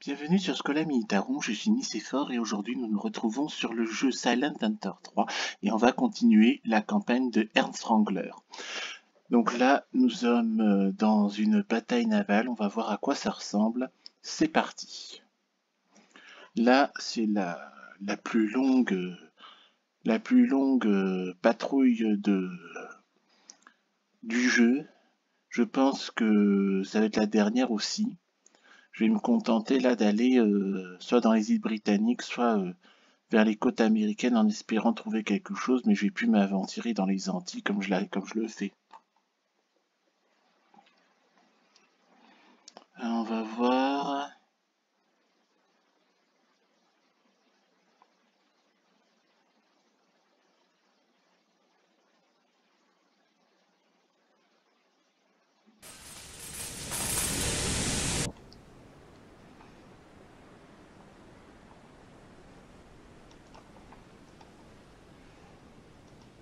Bienvenue sur Schola Militarum, je suis Nicéphore et aujourd'hui nous nous retrouvons sur le jeu Silent Hunter 3 et on va continuer la campagne de Ernst Wrangler. Donc là nous sommes dans une bataille navale, on va voir à quoi ça ressemble. C'est parti. Là c'est la plus longue patrouille du jeu. Je pense que ça va être la dernière aussi. Je vais me contenter là d'aller soit dans les îles britanniques, soit vers les côtes américaines en espérant trouver quelque chose, mais je vais plus m'aventurer dans les Antilles comme je le fais. Alors, on va voir.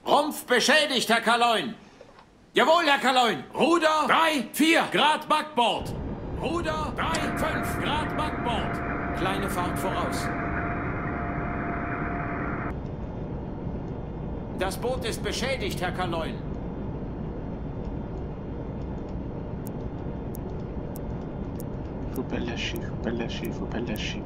Rumpf beschädigt, Herr Kaloin. Jawohl, Herr Kaloin. Ruder 3, 4 Grad Backbord. Ruder 3, 5 Grad Backbord. Kleine Fahrt voraus. Das Boot ist beschädigt, Herr Kaloin. Faut pas le lâcher, faut pas le lâcher, faut pas le lâcher.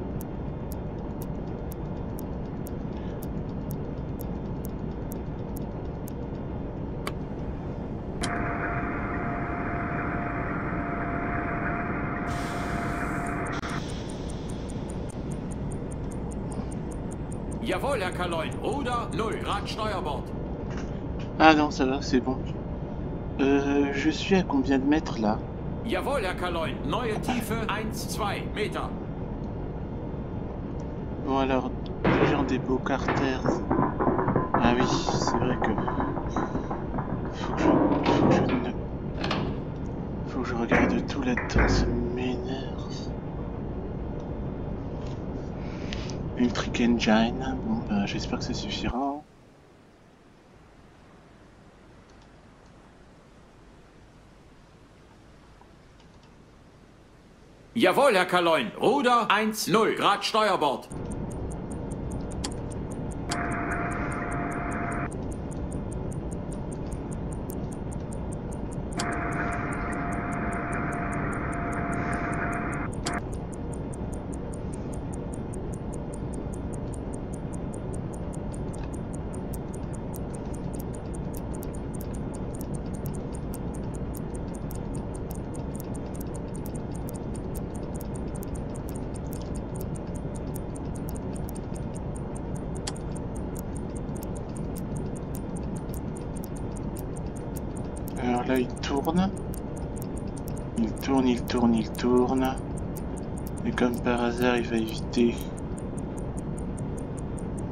Jawohl, Herr Kaloin. Ruder 0 Grad Steuerbord. Ah non, ça va, c'est bon. Je suis à combien de mètres là? Jawohl, Herr Kaloin. Neue Tiefe 1-2 Meter. Bon alors, Agent Dépôt Carter. Ah oui, c'est vrai que... Faut que je regarde tout là-dedans, ça m'énerve. Electric Engine, bon bah j'espère que ça suffira. Jawohl, Herr Kaloin. Ruder 1-0 Grad Steuerbord. Alors là il tourne. Il tourne. Et comme par hasard il va éviter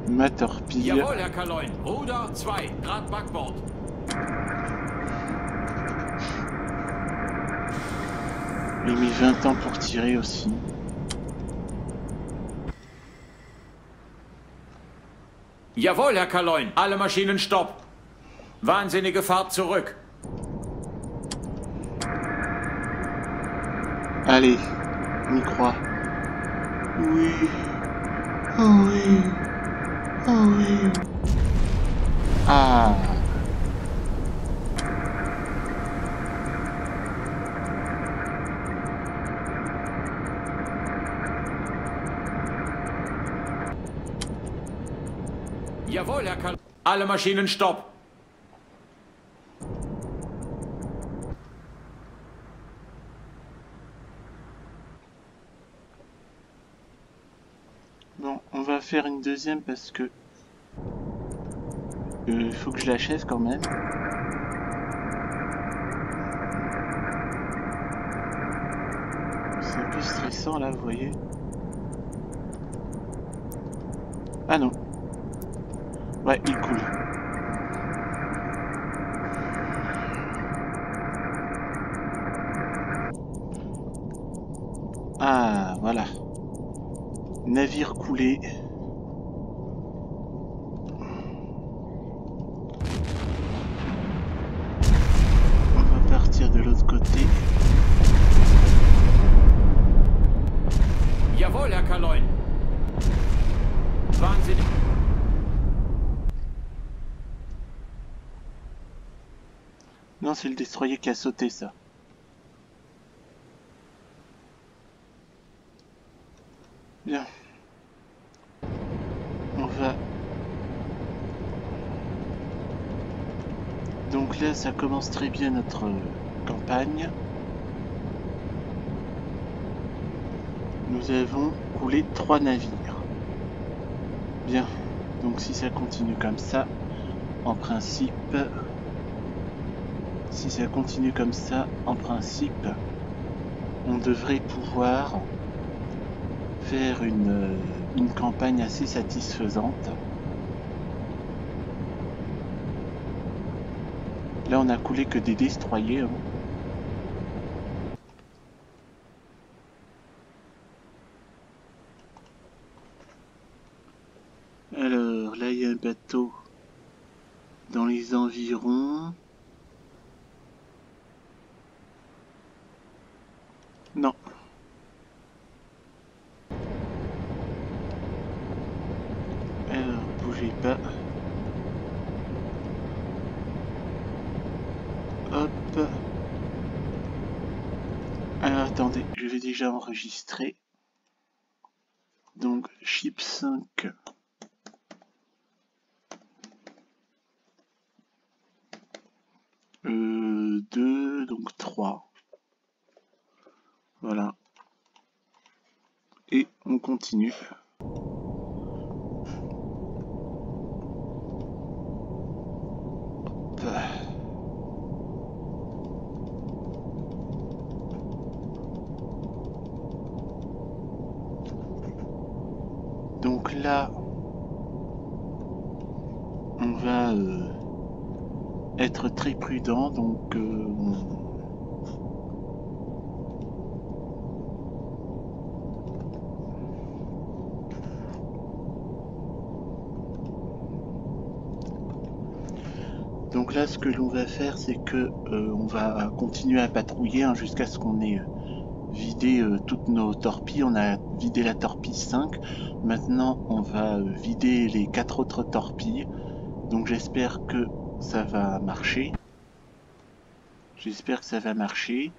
ma torpille. Jawohl, Herr Kaloin. Ruder 2 Grad Backbord. Il a mis 20 ans pour tirer aussi. Jawohl, Herr Kaloin. Alle Maschinen stopp. Wahnsinnige Fahrt zurück. Allez, on y croit. Oui. Oh oui. Oh oui. Ah. Jawohl, Herr Kaloin. Alle Maschinen stopp. Bon, on va faire une deuxième parce que faut que je l'achève quand même. C'est un peu stressant là, vous voyez. Ah non. Ouais, il coule. Ah, voilà. Navire coulé. On va partir de l'autre côté. Jawohl. Kaloin. Wahnsinnig. Non, c'est le destroyer qui a sauté, ça. Bien. On va... Donc là, ça commence très bien notre campagne. Nous avons coulé 3 navires. Bien. Donc si ça continue comme ça, en principe... Si ça continue comme ça, en principe, on devrait pouvoir faire une campagne assez satisfaisante. Là, on a coulé que des destroyers. Hein. Alors, là, il y a un bateau dans les environs. Non. Alors, bougez pas. Hop. Alors, attendez, je vais déjà enregistrer. Donc, ship 5. Deux, donc 3. Voilà. Et on continue. Donc là, on va être très prudent. Donc Donc là, ce que l'on va faire, c'est que on va continuer à patrouiller hein, jusqu'à ce qu'on ait vidé toutes nos torpilles. On a vidé la torpille 5. Maintenant, on va vider les 4 autres torpilles. Donc j'espère que ça va marcher. J'espère que ça va marcher.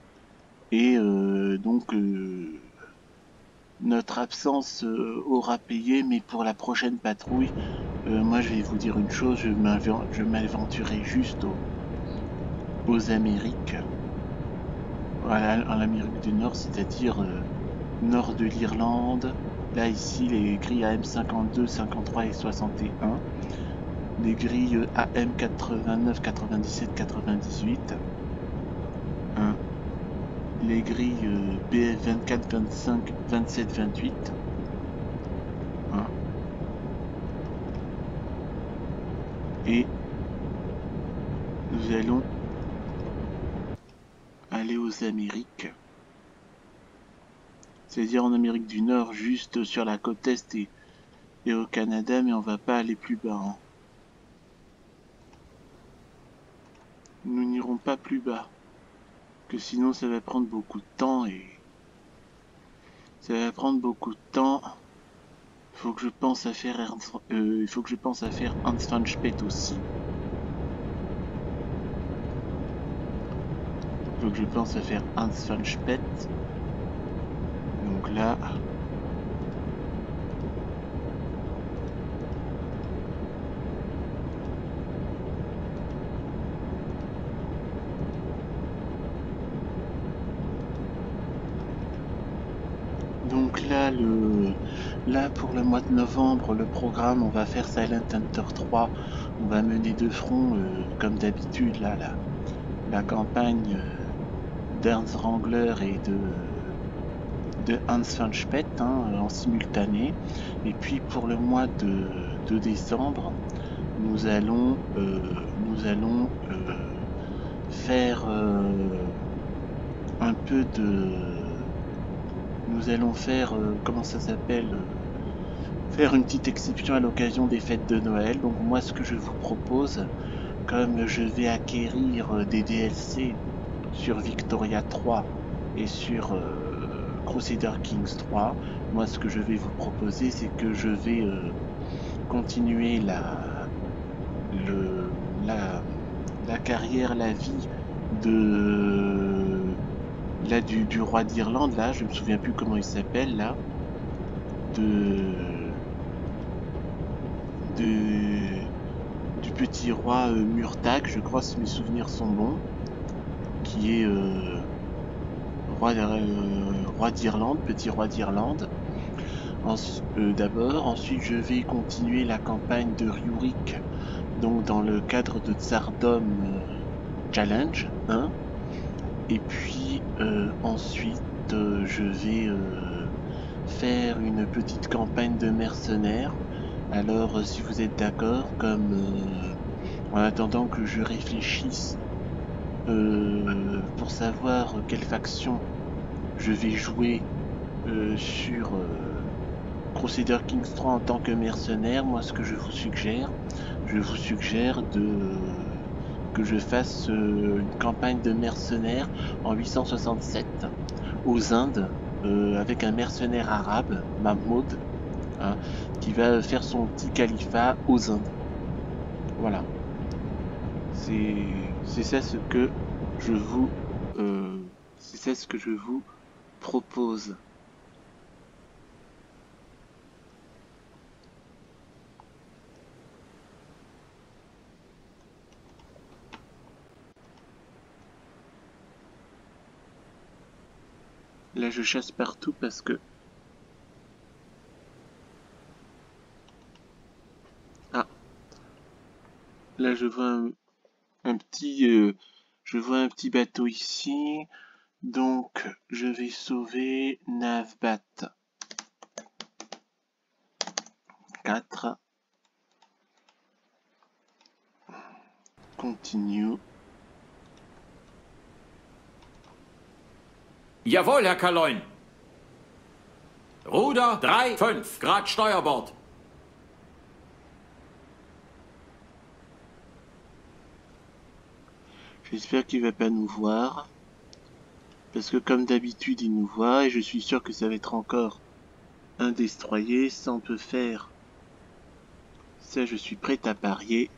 Et donc notre absence aura payé, mais pour la prochaine patrouille, moi je vais vous dire une chose, je m'aventurerai juste aux Amériques. Voilà, en Amérique du Nord, c'est-à-dire nord de l'Irlande. Là ici les grilles AM 52, 53 et 61. Les grilles AM 89, 97, 98. Hein. Les grilles BF 24, 25, 27, 28. Hein. Et nous allons aller aux Amériques. C'est-à-dire en Amérique du Nord, juste sur la côte Est et au Canada, mais on va pas aller plus bas. Hein. Nous n'irons pas plus bas. Que sinon ça va prendre beaucoup de temps et... Ça va prendre beaucoup de temps. Il faut que je pense à faire Hans van Speth aussi. Il faut que je pense à faire Hans van Speth. Donc là... Donc là, pour le mois de novembre, le programme, on va faire Silent Hunter 3. On va mener de front, comme d'habitude, là, la campagne d'Ernst Wrangler et de Hans van Speth hein, en simultané. Et puis pour le mois de décembre, nous allons faire un peu de... Nous allons faire, comment ça s'appelle, faire une petite exception à l'occasion des fêtes de Noël. Donc moi ce que je vous propose, comme je vais acquérir des DLC sur Victoria 3 et sur Crusader Kings 3. Moi, ce que je vais vous proposer, c'est que je vais continuer la carrière, la vie de du roi d'Irlande, là, je me souviens plus comment il s'appelle, là, du petit roi Murtagh, je crois, si mes souvenirs sont bons, qui est roi d'Irlande, petit roi d'Irlande. D'abord, ensuite je vais continuer la campagne de Rurik, donc dans le cadre de Tsardom Challenge 1. Et puis ensuite je vais faire une petite campagne de mercenaires. Alors si vous êtes d'accord, comme en attendant que je réfléchisse pour savoir quelle faction je vais jouer sur Crusader Kings 3 en tant que mercenaire, moi ce que je vous suggère que je fasse une campagne de mercenaires en 867 aux Indes avec un mercenaire arabe, Mahmoud, hein, qui va faire son petit califat aux Indes. Voilà. C'est ça ce que je vous propose. Là, je chasse partout parce que... Ah. Là, je vois un petit bateau ici. Donc, je vais sauver Navbat. 4. Continue. Jawohl, Herr Kaloin. Ruder 3, 5 Grad Steuerbord. J'espère qu'il va pas nous voir. Parce que comme d'habitude, il nous voit. Et je suis sûr que ça va être encore un destroyer. Ça, on peut faire. Ça, je suis prêt à parier.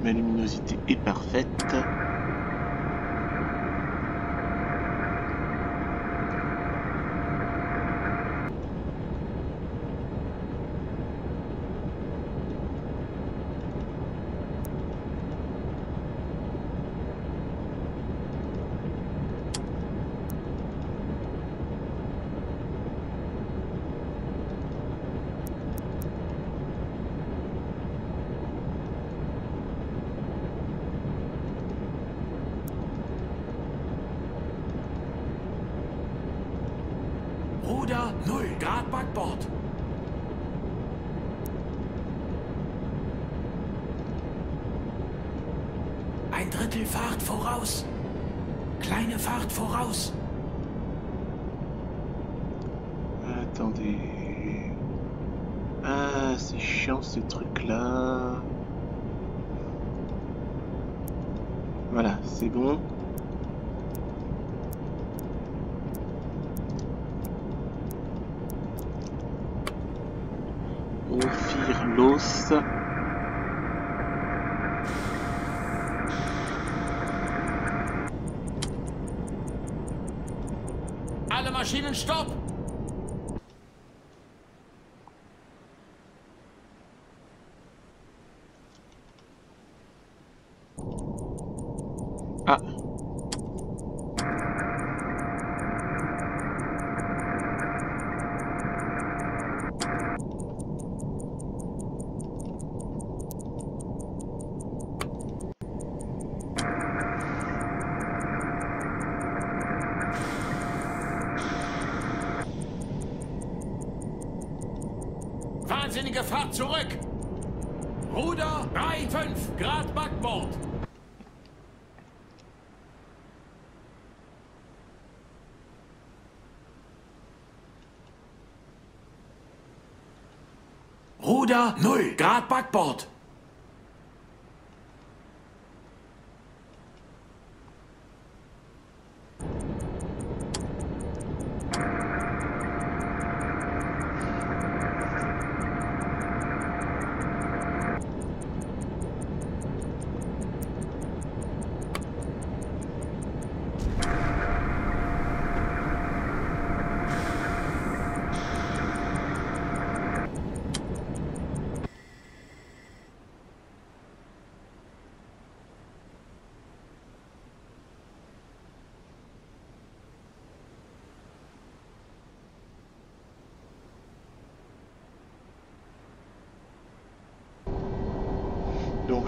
Ma luminosité est parfaite. Ruder 0 Grad Backbord. Ein Drittel Fahrt voraus. Kleine Fahrt voraus. Attendez. Ah, c'est chiant ce truc-là. Voilà, c'est bon. Ophir l'os. Alle Maschinen stopp! Ah. Wahnsinnige Fahrt zurück! Ruder 3, 5 Grad Backbord. Ruder 0 Grad Backbord.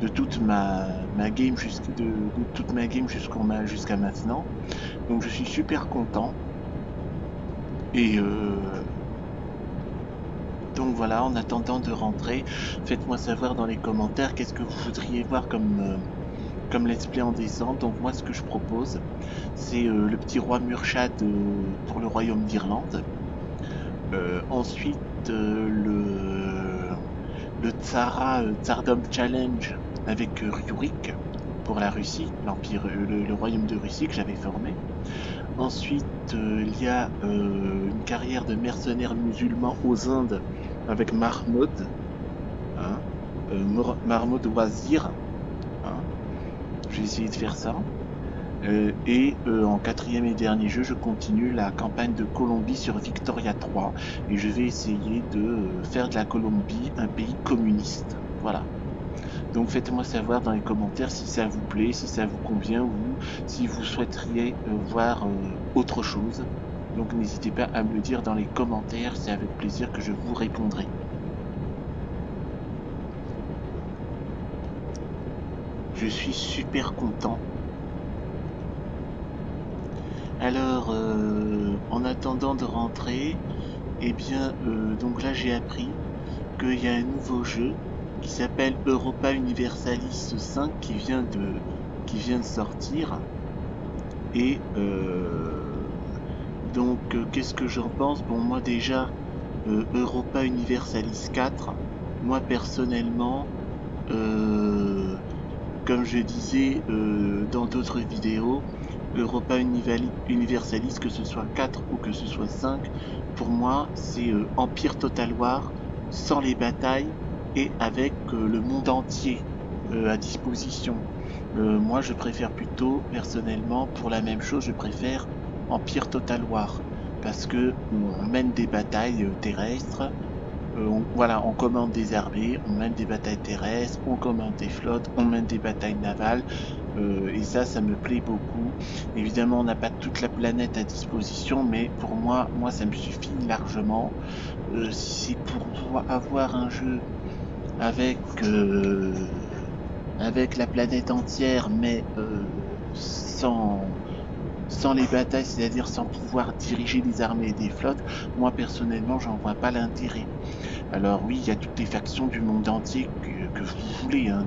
de toute ma game jusqu'à maintenant. Donc je suis super content. Et donc voilà, en attendant de rentrer, faites-moi savoir dans les commentaires qu'est-ce que vous voudriez voir comme let's play en décembre. Donc moi ce que je propose, c'est le petit roi Murchad pour le royaume d'Irlande. Ensuite le Tsardom Challenge avec Rurik pour la Russie, l'empire, le royaume de Russie que j'avais formé. Ensuite, il y a une carrière de mercenaire musulman aux Indes avec Mahmoud, hein, Mahmoud Wazir. Hein. Je vais essayer de faire ça. En quatrième et dernier jeu, je continue la campagne de Colombie sur Victoria 3 et je vais essayer de faire de la Colombie un pays communiste. Voilà. Donc faites-moi savoir dans les commentaires si ça vous plaît, si ça vous convient ou si vous souhaiteriez voir autre chose. Donc n'hésitez pas à me le dire dans les commentaires, c'est avec plaisir que je vous répondrai. Je suis super content. Alors, en attendant de rentrer, eh bien, donc là j'ai appris qu'il y a un nouveau jeu qui s'appelle Europa Universalis 5 qui vient de sortir. Et donc qu'est-ce que j'en pense? Bon, moi déjà Europa Universalis 4, moi personnellement, comme je disais dans d'autres vidéos, Europa Universalis, que ce soit 4 ou que ce soit 5, pour moi c'est Empire Total War sans les batailles et avec le monde entier à disposition. Moi je préfère plutôt, personnellement, pour la même chose, je préfère Empire Total War, parce que on mène des batailles terrestres, on commande des armées, on mène des batailles terrestres, on commande des flottes, on mène des batailles navales, et ça me plaît beaucoup. Évidemment on n'a pas toute la planète à disposition, mais pour moi ça me suffit largement. Si c'est pour pouvoir avoir un jeu avec la planète entière, mais sans les batailles, c'est-à-dire sans pouvoir diriger des armées et des flottes, moi personnellement j'en vois pas l'intérêt. Alors oui, il y a toutes les factions du monde entier que vous voulez hein,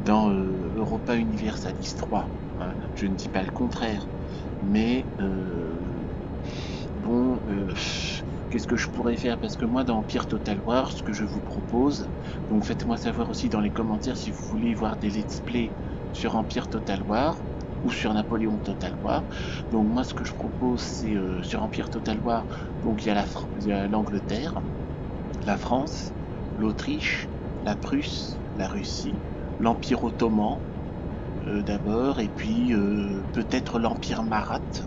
dans Europa Universalis 3. Hein. Je ne dis pas le contraire, mais bon, qu'est-ce que je pourrais faire? Parce que moi dans Empire Total War, ce que je vous propose, donc faites-moi savoir aussi dans les commentaires si vous voulez voir des let's play sur Empire Total War ou sur Napoléon Total War. Donc moi ce que je propose c'est sur Empire Total War, donc il y a l'Angleterre, la France, l'Autriche, la Prusse, la Russie, l'Empire ottoman d'abord, et puis peut-être l'Empire marathe,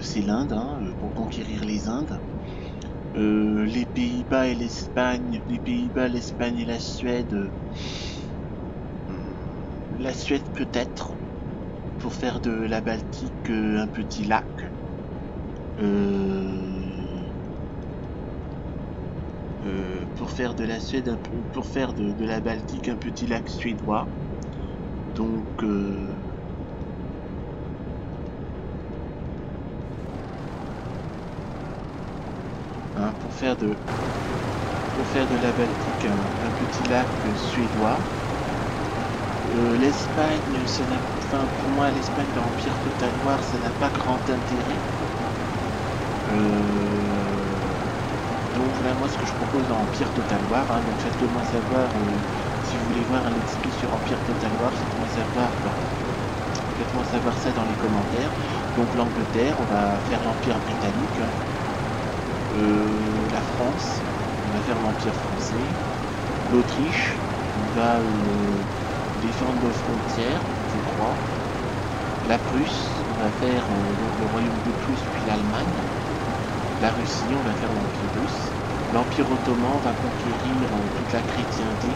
c'est l'Inde, hein, pour conquérir les Indes. Les Pays-Bas et l'Espagne, l'Espagne et la Suède peut-être, pour faire de la Baltique un petit lac. Pour faire de la Suède pour faire de la Baltique un petit lac suédois. Donc hein, pour faire de la Baltique un petit lac suédois. L'Espagne, pour moi l'Espagne dans Empire Total War, ça n'a pas grand intérêt. Donc là moi ce que je propose dans Empire Total War, hein, donc faites-moi savoir si vous voulez voir un let's play sur Empire Total War, faites-moi savoir ça dans les commentaires. Donc l'Angleterre, on va faire l'Empire britannique, la France, on va faire l'Empire français, l'Autriche, on va défendre nos frontières, je crois, la Prusse, on va faire donc le royaume de Prusse puis l'Allemagne. La Russie, on va faire l'Empire russe. L'Empire ottoman, on va conquérir toute la chrétienté.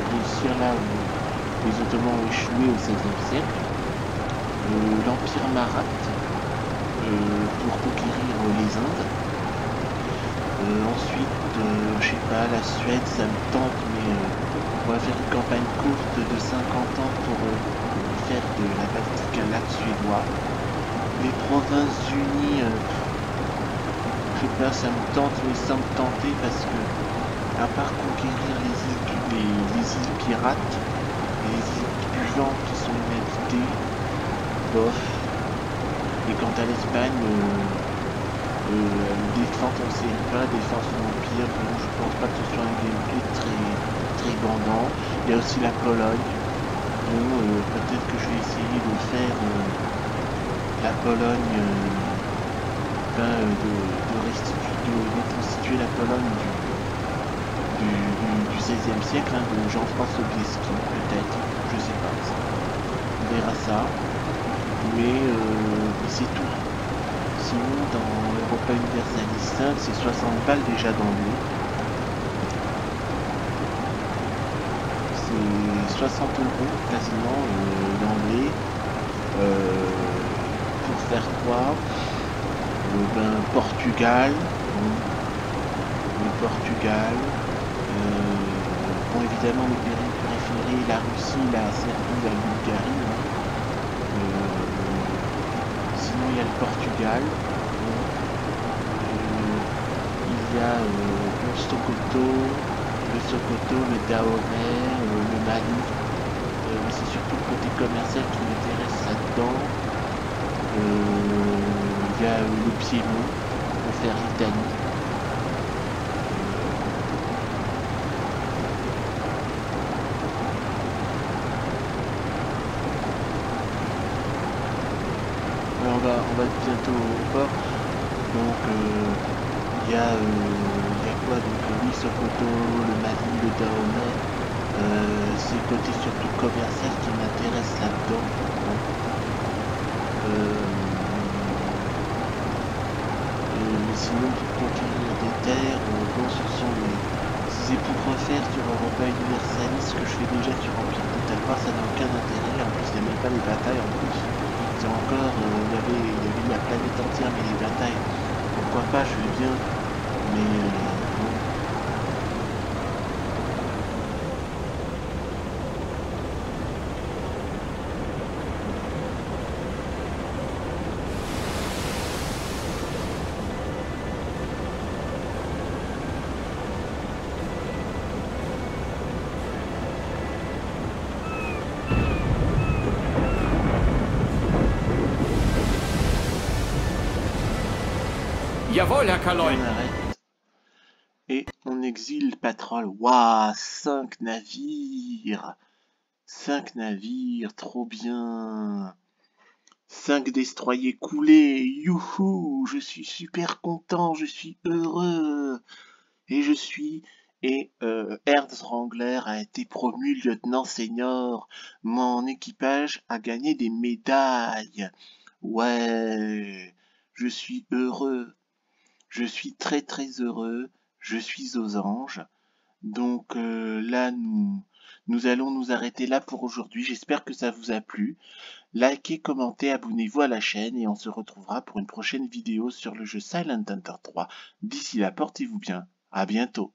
Réussir là où les Ottomans ont échoué au XVIe siècle. L'Empire marathe, pour conquérir les Indes. Ensuite, je sais pas, la Suède, ça me tente, mais On va faire une campagne courte de 50 ans pour faire de la Baltique un lac suédois. Les Provinces-Unies, je sais pas, ça me tente, mais sans me tenter parce que, à part conquérir les îles pirates, les îles puantes qui sont inhabitées, bof. Et quant à l'Espagne, défense en série A, défense en empire, bon, je pense pas que ce soit un gameplay très bandant. Il y a aussi la Pologne, bon, peut-être que je vais essayer de faire la Pologne, de reconstituer la Pologne du XVIe siècle, hein, de Jean-François Sobieski, peut-être, je sais pas, on verra ça, mais c'est tout. Sinon, dans Europa Universalis 5, c'est 60 balles déjà d'emblée. C'est 60 € quasiment d'emblée. Pour faire quoi? Portugal. Bon, le Portugal. Bon, évidemment, mes pays préférés, la Russie, la Serbie, la Bulgarie. Hein. Sinon, il y a le Portugal. Il y a le Sokoto, le Dahomey, le Mali. Mais c'est surtout le côté commercial qui m'intéresse là-dedans. Il y a le Piémont pour faire l'Italie. On va bientôt au port. Donc il y a quoi? Donc oui, Sokoto, le Mali, le Dahomey. C'est le côté surtout commercial qui m'intéresse là-dedans. Sinon, pour conquérir des terres, bon, ce sont les... Si c'est pour refaire sur Europa Universalis ce que je fais déjà sur Empire Total War, ça n'a aucun intérêt. En plus, il n'y a même pas les batailles en plus. C'est encore, il y avait la planète entière, mais les batailles, pourquoi pas, je veux bien, mais bon. Jawohl, Herr Kaloin. On arrête. Et on exile Patrol. Waouh, 5 navires. 5 navires, trop bien. 5 destroyers coulés. Youhou, je suis super content, je suis heureux. Et Ernst Wrangler a été promu lieutenant senior. Mon équipage a gagné des médailles. Ouais, je suis heureux. Je suis très heureux, je suis aux anges. Donc là, nous allons nous arrêter là pour aujourd'hui. J'espère que ça vous a plu. Likez, commentez, abonnez-vous à la chaîne et on se retrouvera pour une prochaine vidéo sur le jeu Silent Hunter 3. D'ici là, portez-vous bien. À bientôt.